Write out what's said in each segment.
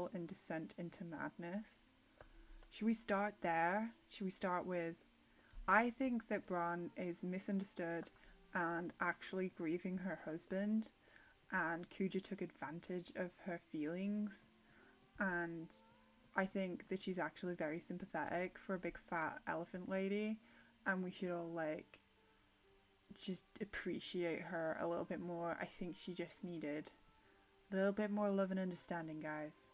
fall and descent into madness. Should we start there? Should we start with, I think that Bran is misunderstood and actually grieving her husband, and Kuja took advantage of her feelings, and I think that she's actually very sympathetic for a big fat elephant lady, and we should all like just appreciate her a little bit more. I think she just needed a little bit more love and understanding, guys.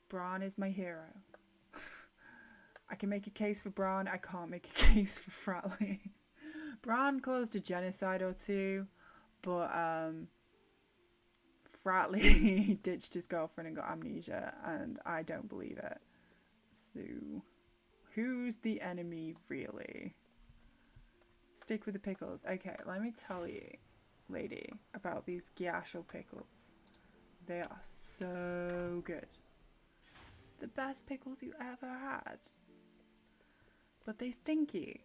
Bran is my hero. I can make a case for Bran, I can't make a case for Fratley. Bran caused a genocide or two, but Fratley ditched his girlfriend and got amnesia, and I don't believe it. So, who's the enemy really? Stick with the pickles. Okay, let me tell you, lady, about these gyasho pickles. They are so good. The best pickles you ever had. But they stinky.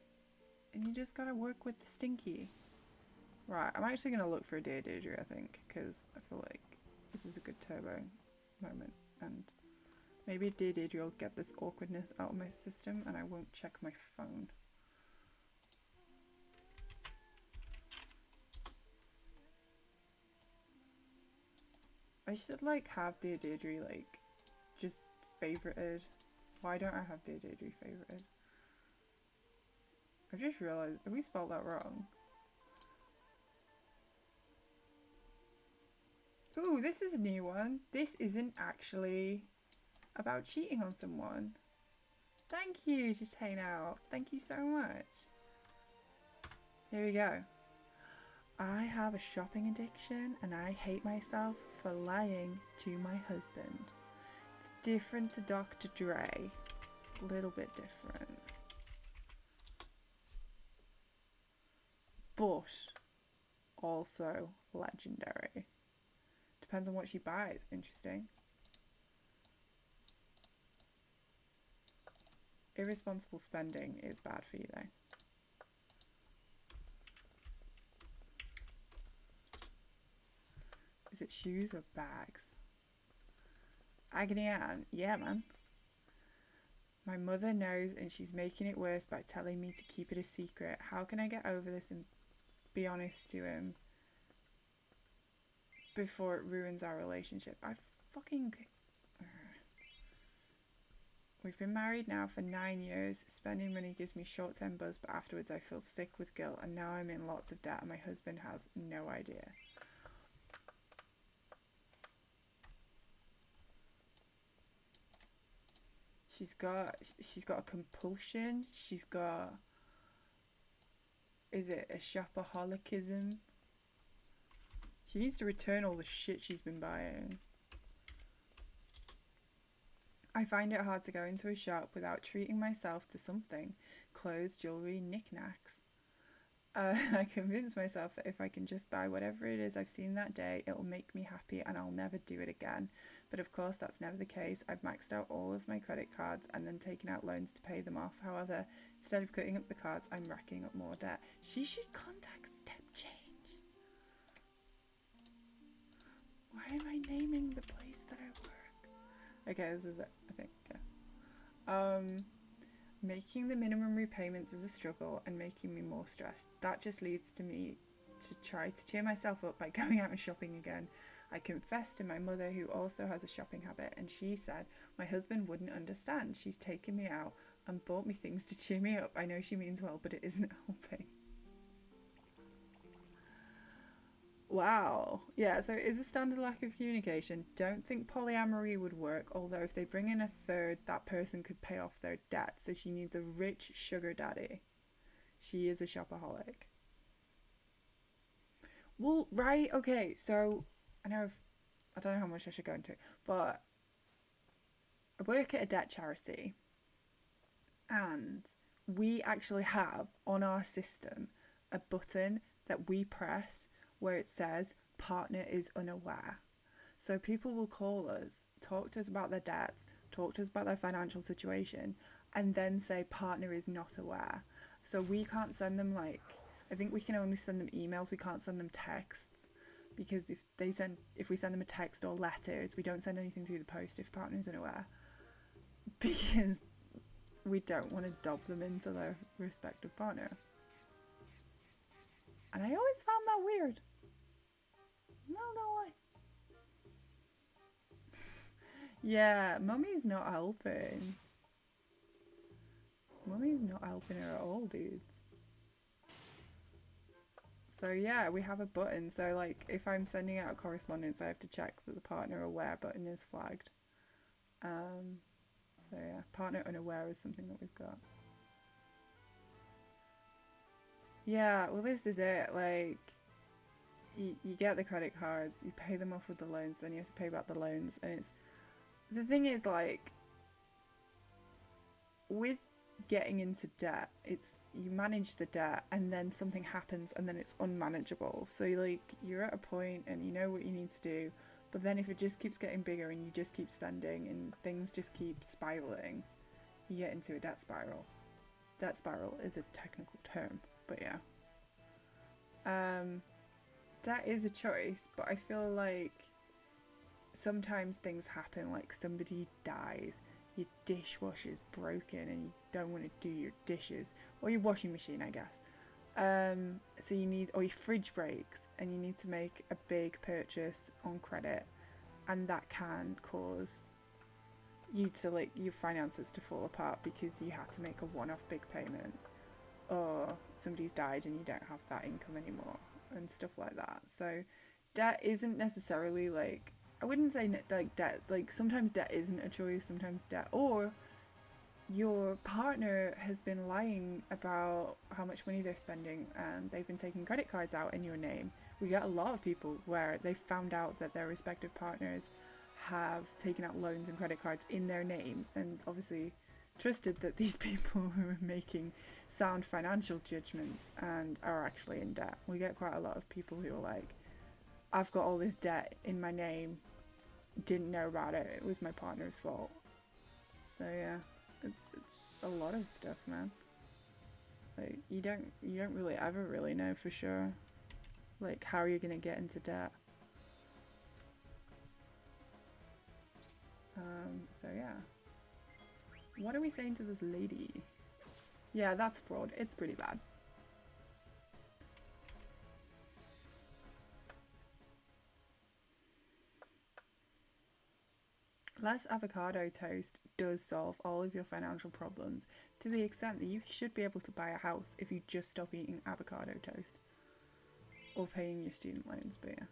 And you just gotta work with the stinky. Right, I'm actually gonna look for a Deidre, I think, because I feel like this is a good turbo moment. And maybe Deidre will get this awkwardness out of my system and I won't check my phone. I should like have Deidre like just favorited. Why don't I have Deidre favorited? I just realised, have we spelled that wrong? Ooh, this is a new one. This isn't actually about cheating on someone. Thank you, Jitano. Thank you so much. Here we go. I have a shopping addiction and I hate myself for lying to my husband. It's different to Dr. Dre. A little bit different. But also legendary. Depends on what she buys. Interesting. Irresponsible spending is bad for you though. Is it shoes or bags? Agony Ann. Yeah, man. My mother knows and she's making it worse by telling me to keep it a secret. How can I get over this and be honest to him before it ruins our relationship? I fucking... We've been married now for 9 years. Spending money gives me short-term buzz, but afterwards I feel sick with guilt, and now I'm in lots of debt and my husband has no idea. She's got a compulsion. She's got... Is it a shopaholicism? She needs to return all the shit she's been buying. I find it hard to go into a shop without treating myself to something. Clothes, jewellery, knickknacks. I convince myself that if I can just buy whatever it is I've seen that day, it'll make me happy and I'll never do it again. But of course that's never the case. I've maxed out all of my credit cards and then taken out loans to pay them off. However, instead of cutting up the cards, I'm racking up more debt. She should contact Step Change. Why am I naming the place that I work? Okay, this is it, I think, yeah. Making the minimum repayments is a struggle and making me more stressed. That just leads to me to try to cheer myself up by going out and shopping again. I confessed to my mother, who also has a shopping habit, and she said my husband wouldn't understand. She's taken me out and bought me things to cheer me up. I know she means well, but it isn't helping. Wow. Yeah, so it's a standard lack of communication. Don't think polyamory would work, although if they bring in a third, that person could pay off their debt. So she needs a rich sugar daddy. She is a shopaholic. Well, right, okay, so I don't know how much I should go into, but I work at a debt charity and we actually have on our system a button that we press where it says partner is unaware. So people will call us, talk to us about their debts, talk to us about their financial situation, and then say partner is not aware. So we can't send them I think we can only send them emails, we can't send them texts because if we send them a text or letters, we don't send anything through the post if partner's unaware, because we don't want to dob them into their respective partner. And I always found that weird. No lie. Yeah, Mummy's not helping. Mummy's not helping her at all, dudes. So yeah, we have a button. So like, if I'm sending out correspondence, I have to check that the partner aware button is flagged. So yeah, partner unaware is something that we've got. Yeah, well this is it. Like, you get the credit cards, you pay them off with the loans, then you have to pay back the loans, and it's the thing is, like, with getting into debt, it's you manage the debt and then something happens and then it's unmanageable. So like, you're at a point and you know what you need to do, but then if it just keeps getting bigger and you just keep spending and things just keep spiraling, you get into a debt spiral. Debt spiral is a technical term, but yeah. That is a choice, but I feel like sometimes things happen, like somebody dies, your dishwasher's broken and you don't want to do your dishes, or your washing machine, I guess. So you need, or your fridge breaks and you need to make a big purchase on credit, and that can cause you to, like, your finances to fall apart because you had to make a one-off big payment, or somebody's died and you don't have that income anymore and stuff like that. So debt isn't necessarily, like, I wouldn't say like debt, like sometimes debt isn't a choice, sometimes debt, or your partner has been lying about how much money they're spending and they've been taking credit cards out in your name. We get a lot of people where they found out that their respective partners have taken out loans and credit cards in their name, and obviously trusted that these people who are making sound financial judgments and are actually in debt. We get quite a lot of people who are like, I've got all this debt in my name, didn't know about it, it was my partner's fault. So yeah, it's a lot of stuff, man. Like, you don't really ever really know for sure, like, how you're gonna get into debt. So yeah, what are we saying to this lady? Yeah, that's fraud. It's pretty bad. Less avocado toast does solve all of your financial problems to the extent that you should be able to buy a house if you just stop eating avocado toast or paying your student loans, but yeah.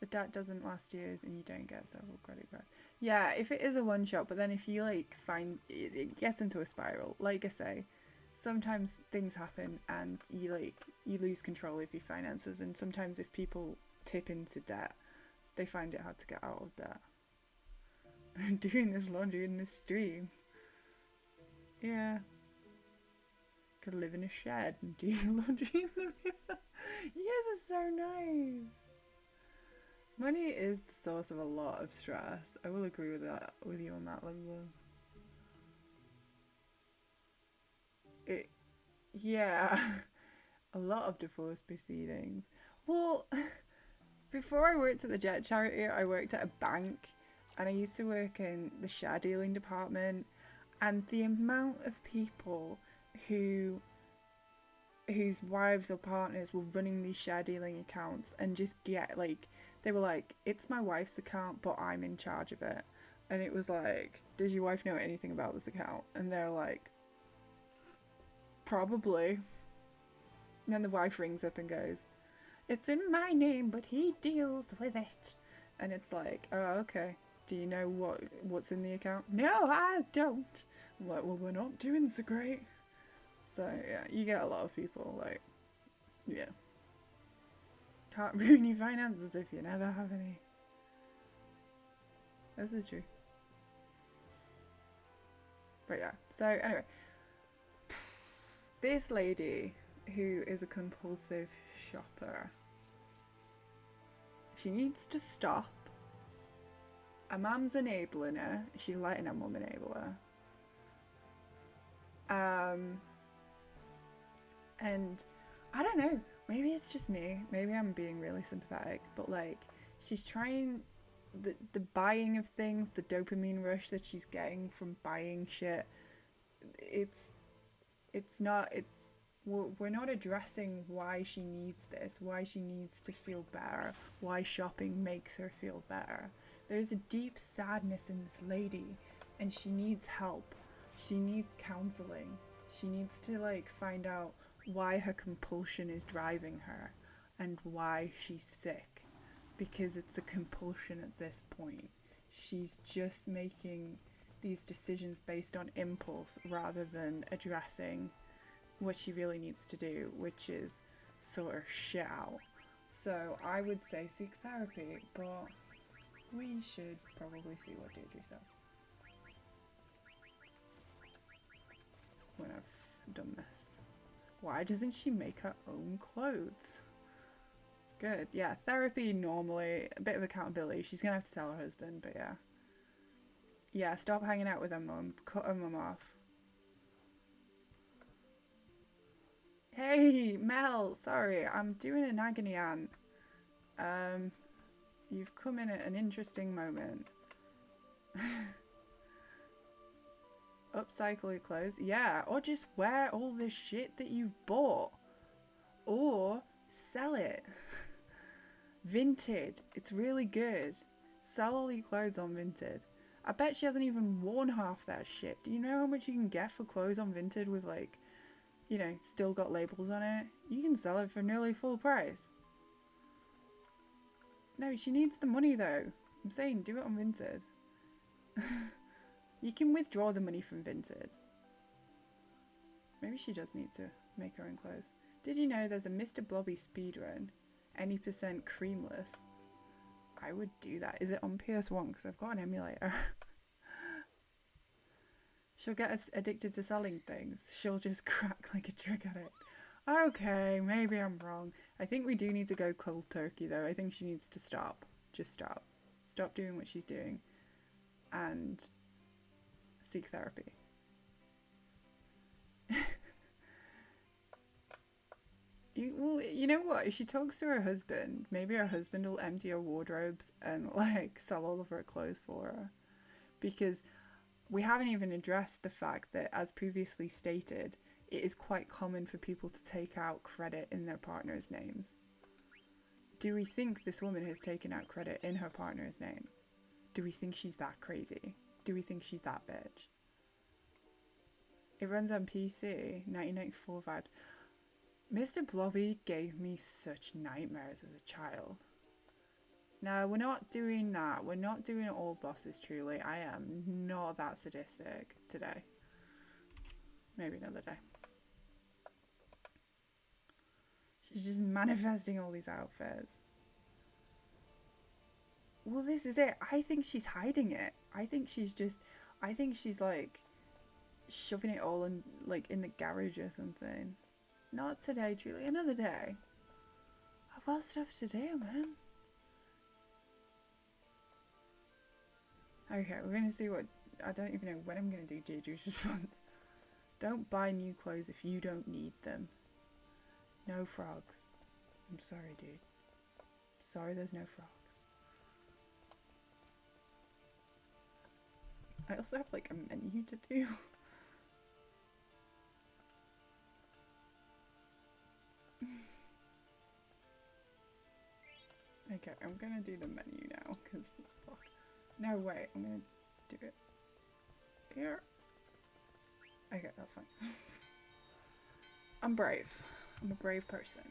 The debt doesn't last years and you don't get several credit cards. Yeah, if it is a one shot, but then if you like find it gets into a spiral, like I say, sometimes things happen and you lose control of your finances, and sometimes if people tip into debt, they find it hard to get out of debt. I'm doing this laundry in this stream. Yeah. Could live in a shed and do your laundry in the river. You guys are so nice. Money is the source of a lot of stress. I will agree with you on that level. Yeah, a lot of divorce proceedings. Well, before I worked at the Jet Charity, I worked at a bank, and I used to work in the share dealing department, and the amount of people whose wives or partners were running these share dealing accounts and just get, like, they were like, it's my wife's account, but I'm in charge of it. And it was like, does your wife know anything about this account? And they're like, probably. And then the wife rings up and goes, it's in my name, but he deals with it. And it's like, oh, okay. Do you know what's in the account? No, I don't. I'm like, well, we're not doing so great. So yeah, you get a lot of people like, yeah. Can't ruin your finances if you never have any. This is true. But yeah, so anyway. This lady who is a compulsive shopper, she needs to stop. Her mum's enabling her. She's letting her mum enable her. And I don't know. Maybe it's just me. Maybe I'm being really sympathetic, but like she's trying the buying of things, the dopamine rush that she's getting from buying shit. It's it's not it's we're not addressing why she needs this, why she needs to feel better, why shopping makes her feel better. There's a deep sadness in this lady and she needs help. She needs counseling. She needs to like find out why her compulsion is driving her and why she's sick, because it's a compulsion at this point. She's just making these decisions based on impulse rather than addressing what she really needs to do, which is sort her shit out. So I would say seek therapy, but we should probably see what Deidre says when I've done this. Why doesn't she make her own clothes? It's good. Yeah, therapy normally, a bit of accountability. She's gonna have to tell her husband, but yeah. Yeah, stop hanging out with her mum. Cut her mum off. Hey, Mel, sorry, I'm doing an agony aunt. You've come in at an interesting moment. Upcycle your clothes. Yeah, or just wear all the shit that you've bought. Or sell it. Vinted. It's really good. Sell all your clothes on Vinted. I bet she hasn't even worn half that shit. Do you know how much you can get for clothes on Vinted with like, you know, still got labels on it? You can sell it for nearly full price. No, she needs the money though. I'm saying do it on Vinted. You can withdraw the money from Vinted. Maybe she does need to make her own clothes. Did you know there's a Mr. Blobby speedrun? Any percent creamless. I would do that. Is it on PS1? Because I've got an emulator. She'll get us addicted to selling things. She'll just crack like a drug addict. Okay, maybe I'm wrong. I think we do need to go cold turkey though. I think she needs to stop. Just stop. Stop doing what she's doing. And seek therapy. You know what? If she talks to her husband, maybe her husband will empty her wardrobes and like sell all of her clothes for her. Because we haven't even addressed the fact that, as previously stated, it is quite common for people to take out credit in their partner's names. Do we think this woman has taken out credit in her partner's name? Do we think she's that crazy? Do we think she's that bitch? It runs on PC, 1994 vibes. Mr. Blobby gave me such nightmares as a child. No, we're not doing that. We're not doing all bosses truly. I am not that sadistic today. Maybe another day. She's just manifesting all these outfits. Well, this is it. I think she's hiding it. I think she's like shoving it all in like in the garage or something. Not today, truly. Another day. I've got stuff to do, man. Okay, we're gonna see what. I don't even know when I'm gonna do Deidre's response. Don't buy new clothes if you don't need them. No frogs. I'm sorry, dude. Sorry, there's no frogs. I also have like a menu to do. Okay, I'm gonna do the menu now, because fuck. No, wait, I'm gonna do it here. Okay, that's fine. I'm brave. I'm a brave person.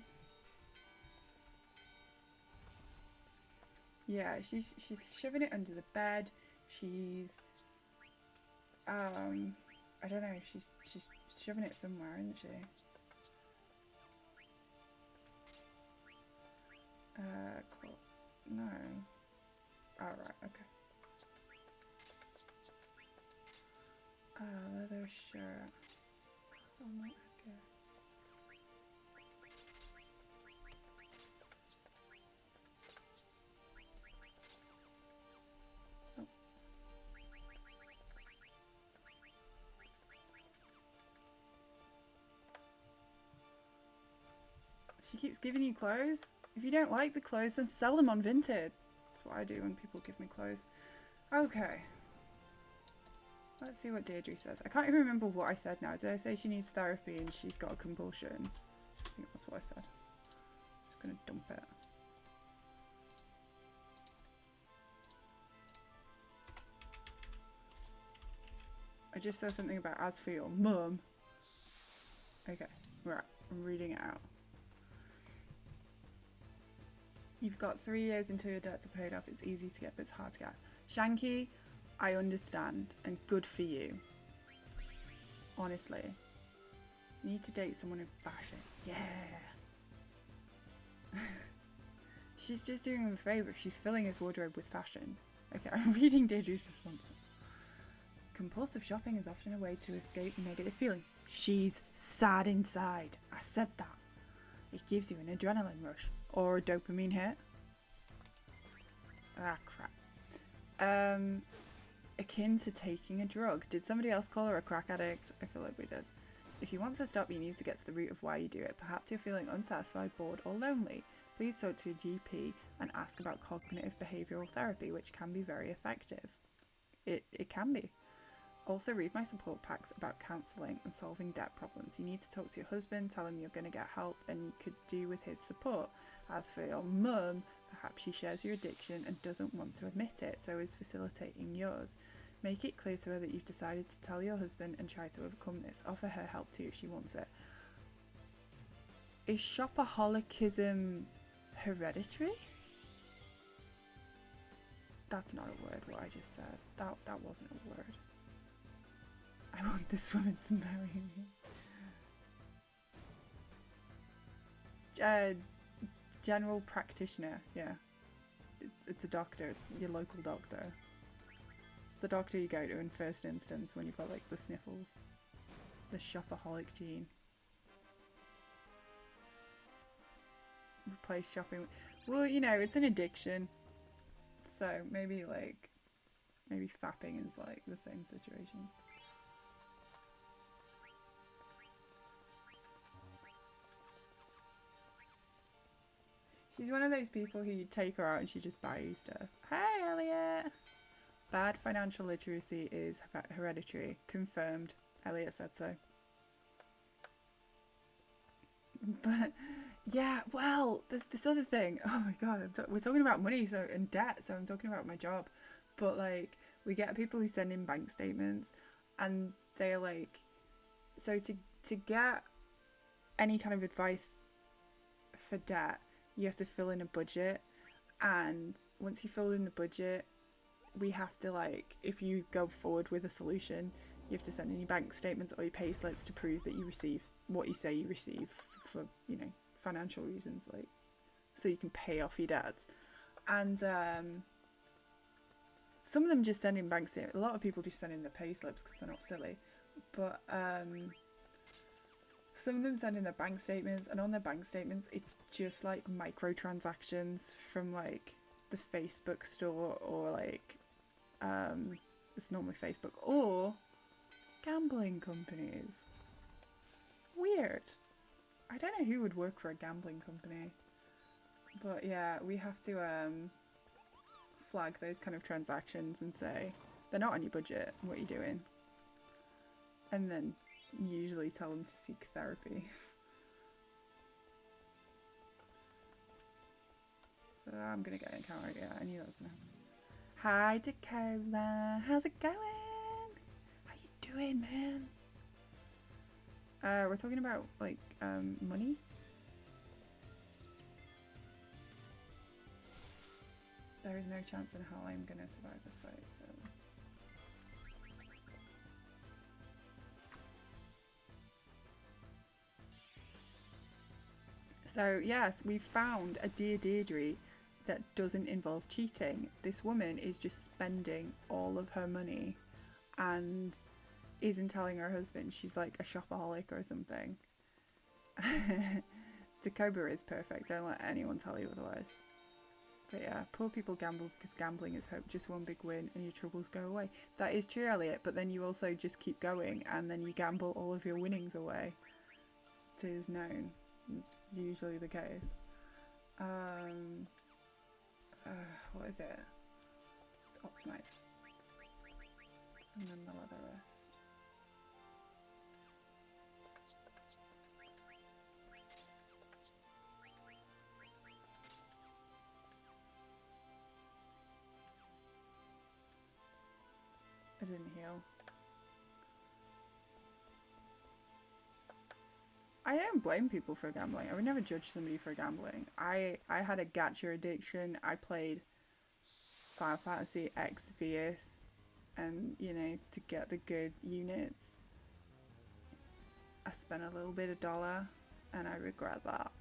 Yeah, she's shoving it under the bed. She's I don't know, she's shoving it somewhere, isn't she? Cool. No. Alright, okay. Leather shirt. That's all my okay. Oh. She keeps giving you clothes. If you don't like the clothes, then sell them on Vinted. That's what I do when people give me clothes. Okay. Let's see what Deidre says. I can't even remember what I said now. Did I say she needs therapy and she's got a compulsion? I think that's what I said. I'm just going to dump it. I just saw something about as for your mum. Okay, right. I'm reading it out. You've got 3 years until your debts are paid off. It's easy to get, but it's hard to get. Shanky, I understand, and good for you. Honestly. You need to date someone in fashion. Yeah. She's just doing him a favour. She's filling his wardrobe with fashion. Okay, I'm reading Deidre's response. Compulsive shopping is often a way to escape negative feelings. She's sad inside. I said that. It gives you an adrenaline rush. Or a dopamine hit. Ah, crap. Akin to taking a drug. Did somebody else call her a crack addict? I feel like we did. If you want to stop, you need to get to the root of why you do it. Perhaps you're feeling unsatisfied, bored, or lonely. Please talk to your GP and ask about cognitive behavioural therapy, which can be very effective. It can be. Also, read my support packs about counselling and solving debt problems. You need to talk to your husband, tell him you're going to get help and you could do with his support. As for your mum, perhaps she shares your addiction and doesn't want to admit it, so is facilitating yours. Make it clear to her that you've decided to tell your husband and try to overcome this. Offer her help too if she wants it. Is shopaholicism hereditary? That's not a word, what I just said. That wasn't a word. I want this woman to marry me. General practitioner, yeah. It's a doctor, it's your local doctor. It's the doctor you go to in first instance when you've got like the sniffles. The shopaholic gene. Replace shopping with, well, you know, it's an addiction. So maybe fapping is like the same situation. She's one of those people who you take her out and she just buys you stuff. Hey, Elliot! Bad financial literacy is hereditary. Confirmed. Elliot said so. But, yeah, well, there's this other thing. Oh my god, we're talking about money and debt, so I'm talking about my job. But, like, we get people who send in bank statements and they're like... So to get any kind of advice for debt, you have to fill in a budget, and once you fill in the budget, we have to, like, if you go forward with a solution, you have to send in your bank statements or your pay slips to prove that you receive what you say you receive for, you know, financial reasons, like, so you can pay off your debts. And some of them just send in bank statements. A lot of people just send in their pay slips because they're not silly, but some of them send in their bank statements, and on their bank statements it's just like microtransactions from like the Facebook store, or like it's normally Facebook, or gambling companies. Weird. I don't know who would work for a gambling company, but yeah, we have to flag those kind of transactions and say they're not on your budget, what are you doing? And then usually tell them to seek therapy. But I'm gonna get an encounter. Yeah, I knew that was gonna happen. Hi Dakota, how's it going? How you doing, man? We're talking about like money. There is no chance in hell I'm gonna survive this fight, so. So yes, we've found a Dear Deirdre that doesn't involve cheating. This woman is just spending all of her money and isn't telling her husband. She's like a shopaholic or something. Dakota is perfect. Don't let anyone tell you otherwise. But yeah, poor people gamble because gambling is hope. Just one big win and your troubles go away. That is true, Elliot, but then you also just keep going and then you gamble all of your winnings away. It is known. usually the case. What is it? It's optimize. And then the leather rest. I didn't heal. I don't blame people for gambling. I would never judge somebody for gambling. I had a gacha addiction. I played Final Fantasy X Vias, and you know, to get the good units, I spent a little bit of dollar, and I regret that.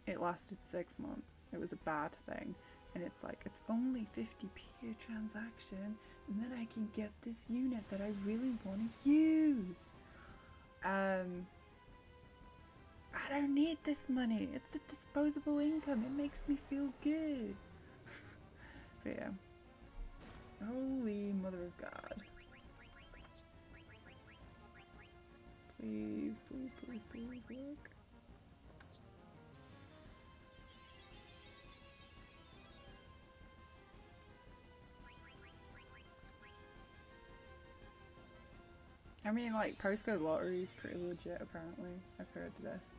It lasted 6 months. It was a bad thing, and it's like it's only 50p a transaction, and then I can get this unit that I really want to use. I don't need this money. It's a disposable income. It makes me feel good. But yeah. Holy mother of God. Please, please, please, please work. I mean, like, postcode lottery is pretty legit, apparently. I've heard this.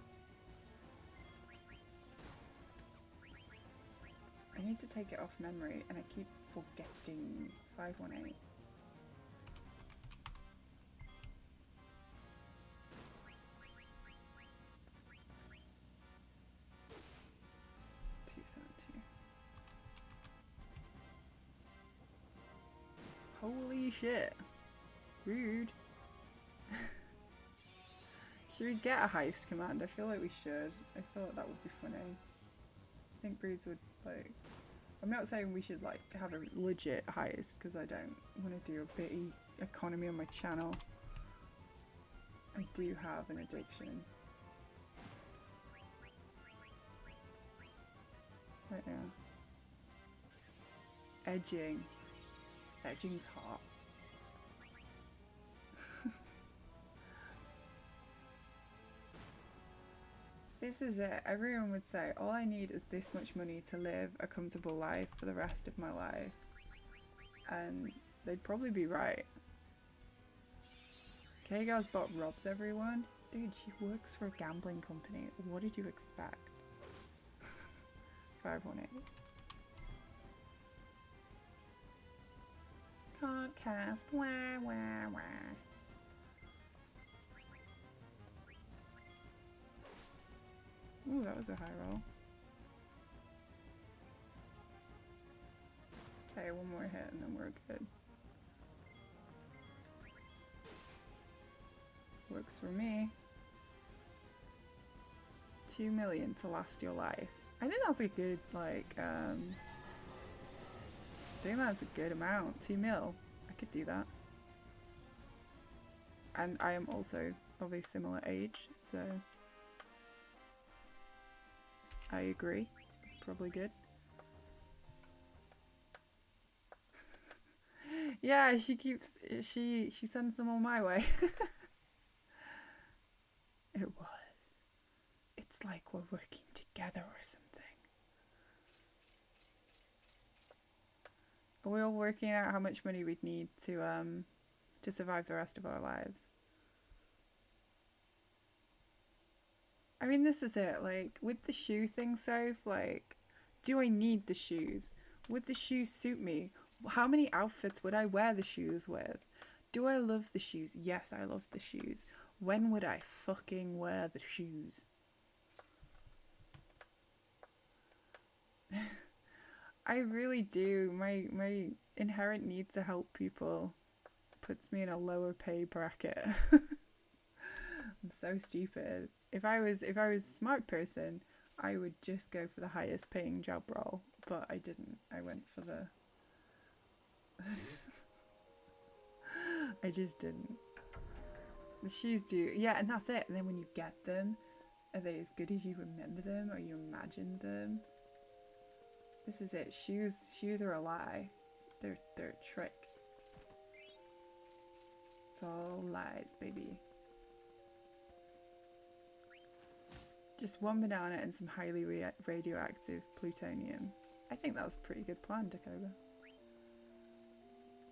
I need to take it off memory, and I keep forgetting 518. Holy shit. Rude. Should we get a heist command? I feel like we should. I feel like that would be funny. I think breeds would, like... I'm not saying we should, like, have a legit heist, because I don't want to do a bitty economy on my channel. I do have an addiction. Right now. Edging. Edging's hot. This is it. Everyone would say, all I need is this much money to live a comfortable life for the rest of my life. And they'd probably be right. K-Girl's bot robs everyone. Dude, she works for a gambling company. What did you expect? 518. Can't cast. Wah, wah, wah. Ooh, that was a high roll. Okay, one more hit and then we're good. Works for me. 2 million to last your life. I think that's a good, like, I think that's a good amount. 2 mil. I could do that. And I am also of a similar age, so I agree. It's probably good. Yeah, she sends them all my way. It was. It's like we're working together or something. Are we all working out how much money we'd need to survive the rest of our lives? I mean, this is it. Like, with the shoe thing, Soph, like, do I need the shoes? Would the shoes suit me? How many outfits would I wear the shoes with? Do I love the shoes? Yes, I love the shoes. When would I fucking wear the shoes? I really do. My inherent need to help people puts me in a lower pay bracket. I'm so stupid. If I was a smart person, I would just go for the highest paying job role, but I didn't. I went for the I just didn't. The shoes do, yeah, and that's it. And then when you get them, are they as good as you remember them or you imagined them? This is it. Shoes are a lie. They're a trick. It's all lies, baby. Just one banana and some highly radioactive plutonium. I think that was a pretty good plan, Dakota.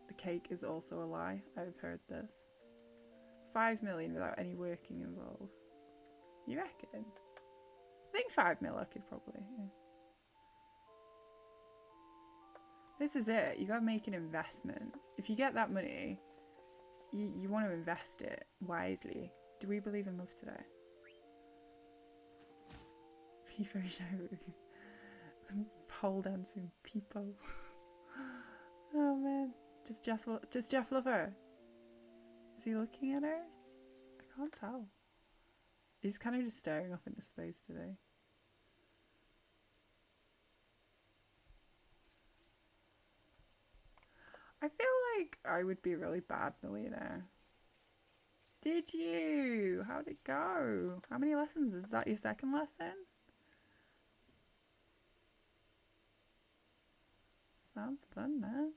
The cake is also a lie. I've heard this. 5 million without any working involved. You reckon? I think 5 mil I could probably, yeah. This is it. You gotta make an investment. If you get that money, you want to invest it wisely. Do we believe in love today? Be very shy. Pole dancing people. Oh man. Does Jeff love her? Is he looking at her? I can't tell. He's kind of just staring off into space today. I feel like I would be a really bad millionaire. Did you? How'd it go? How many lessons? Is that your second lesson? Sounds fun, man.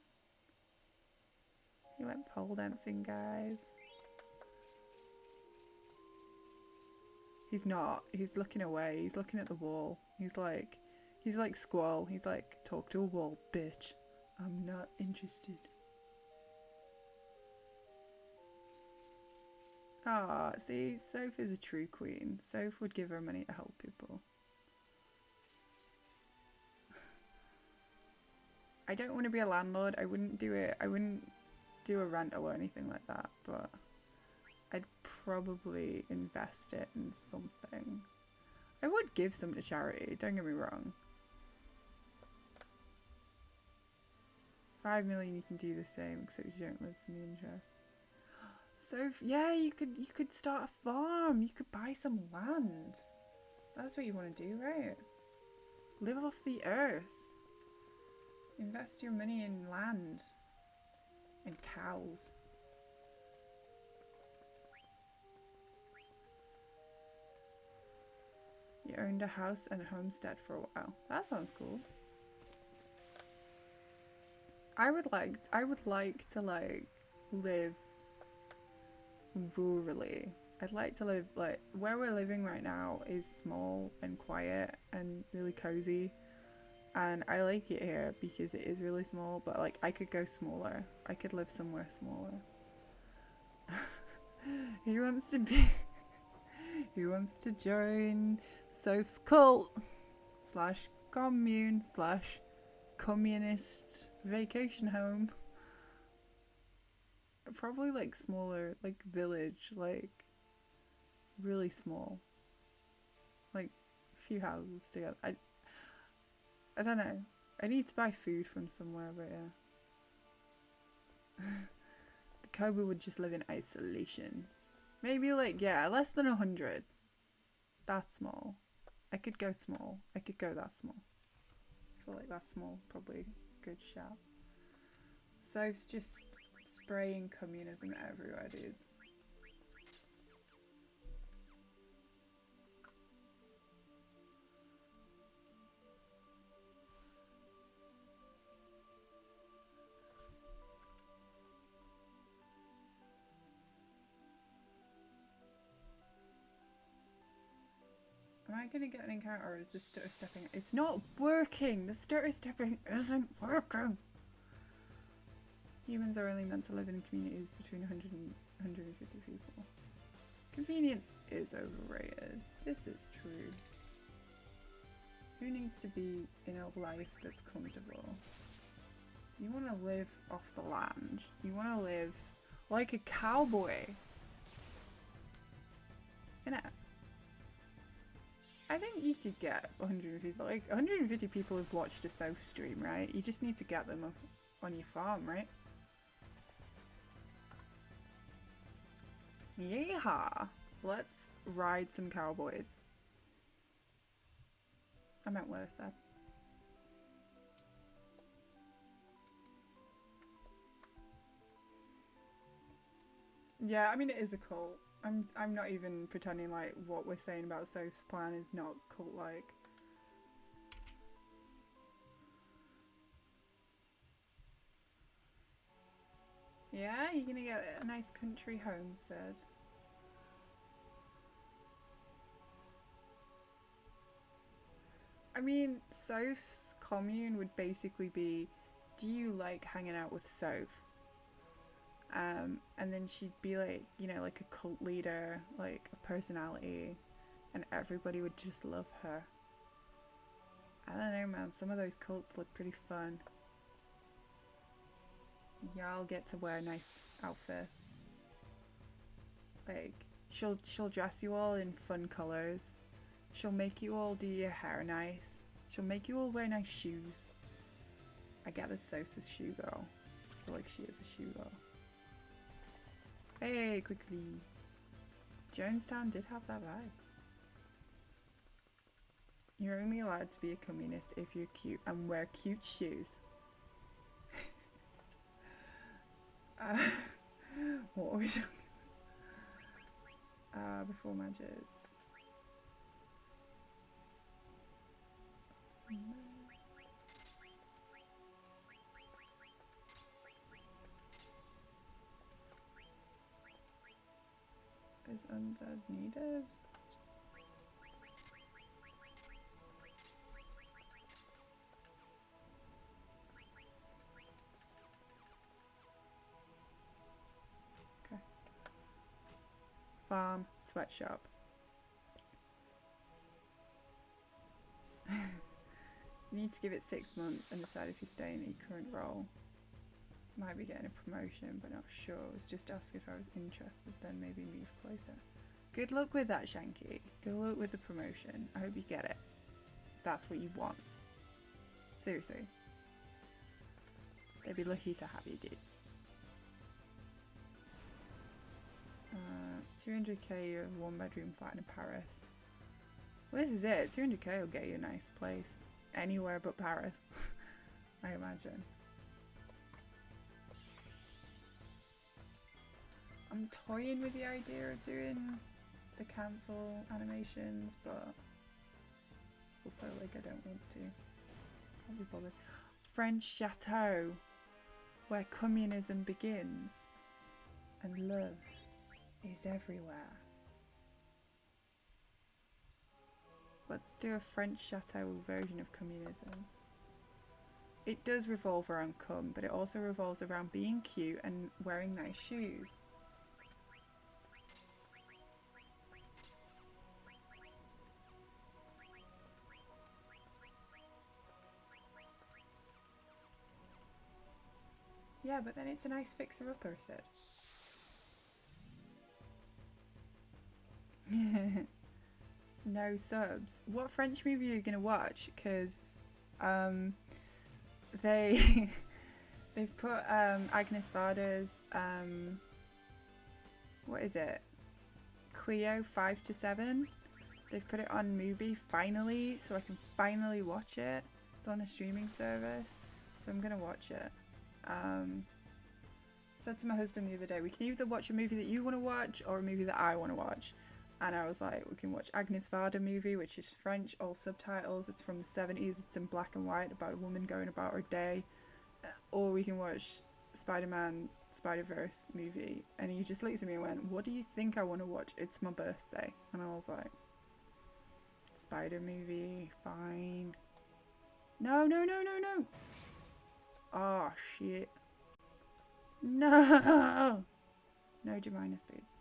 He went pole dancing, guys. He's not. He's looking away. He's looking at the wall. He's like Squall. He's like, talk to a wall, bitch. I'm not interested. Ah, see, Soph is a true queen. Soph would give her money to help people. I don't want to be a landlord. I wouldn't do it. I wouldn't do a rental or anything like that, but I'd probably invest it in something. I would give some to charity, don't get me wrong. 5 million, you can do the same, except you don't live from the interest. So yeah, you could start a farm. You could buy some land. That's what you want to do, right? Live off the earth. Invest your money in land and cows. You owned a house and a homestead for a while. That sounds cool. I would like to like live rurally. I'd like to live like where we're living right now is small and quiet and really cozy, and I like it here because it is really small, but like I could go smaller. I could live somewhere smaller. He wants to be Who wants to join Soph's cult / commune / communist vacation home? Probably like smaller, like village, like really small, like a few houses together. I don't know. I need to buy food from somewhere, but yeah. The Kobe would just live in isolation. Maybe like, yeah, less than 100. That's small. I could go small. I could go that small. I feel like that small is probably a good shout. Soph's just spraying communism everywhere, dudes. Am I gonna get an encounter or is this stutter stepping? It's not working! The stutter stepping isn't working! Humans are only meant to live in communities between 100 and 150 people. Convenience is overrated. This is true. Who needs to be in a life that's comfortable? You want to live off the land. You want to live like a cowboy. Innit? I think you could get 150, like 150 people have watched a South stream, right? You just need to get them up on your farm, right? Yeehaw! Let's ride some cowboys. I meant what I said. Yeah, I mean it is a cult. I'm not even pretending like what we're saying about Soph's plan is not cult-like. Yeah, you're gonna get a nice country homestead. I mean, Soph's commune would basically be, do you like hanging out with Soph? And then she'd be like, you know, like a cult leader, like a personality, and everybody would just love her. I don't know, man. Some of those cults look pretty fun. Y'all get to wear nice outfits. Like, she'll dress you all in fun colours. She'll make you all do your hair nice. She'll make you all wear nice shoes. I gather Soph's a shoe girl. I feel like she is a shoe girl. Hey, quickly. Jonestown did have that vibe. You're only allowed to be a communist if you're cute and wear cute shoes. What were we talking about? Before magics. Is undead needed? Okay. Farm, sweatshop. You need to give it 6 months and decide if you stay in your current role. Might be getting a promotion, but not sure. I was just asking if I was interested, then maybe move closer. Good luck with that, Shanky. Good luck with the promotion. I hope you get it. If that's what you want. Seriously. They'd be lucky to have you, dude. 200k of 1-bedroom flat in Paris. Well, this is it. 200k will get you a nice place. Anywhere but Paris. I imagine. I'm toying with the idea of doing the cancel animations, but also like I don't want to. Can't be bothered. French chateau, where communism begins and love is everywhere. Let's do a French chateau version of communism. It does revolve around cum, but it also revolves around being cute and wearing nice shoes. Yeah, but then it's a nice fixer-upper set. No subs. What French movie are you gonna watch? Because they've put Agnes Varda's what is it? Cleo 5 to 7. They've put it on Mubi finally, so I can finally watch it. It's on a streaming service, so I'm gonna watch it. Said to my husband the other day, we can either watch a movie that you want to watch or a movie that I want to watch. And I was like, we can watch Agnes Varda movie, which is French, all subtitles. It's from the 70s. It's in black and white about a woman going about her day. Or we can watch Spider-Man Spider-Verse movie. And he just looked at me and went, what do you think I want to watch? It's my birthday. And I was like, Spider movie, fine. No, no, no, no, no. Oh, shit. No! No Jemina Speeds.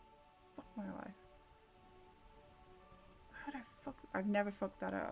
Fuck my life. How did I fuck? I've never fucked that up.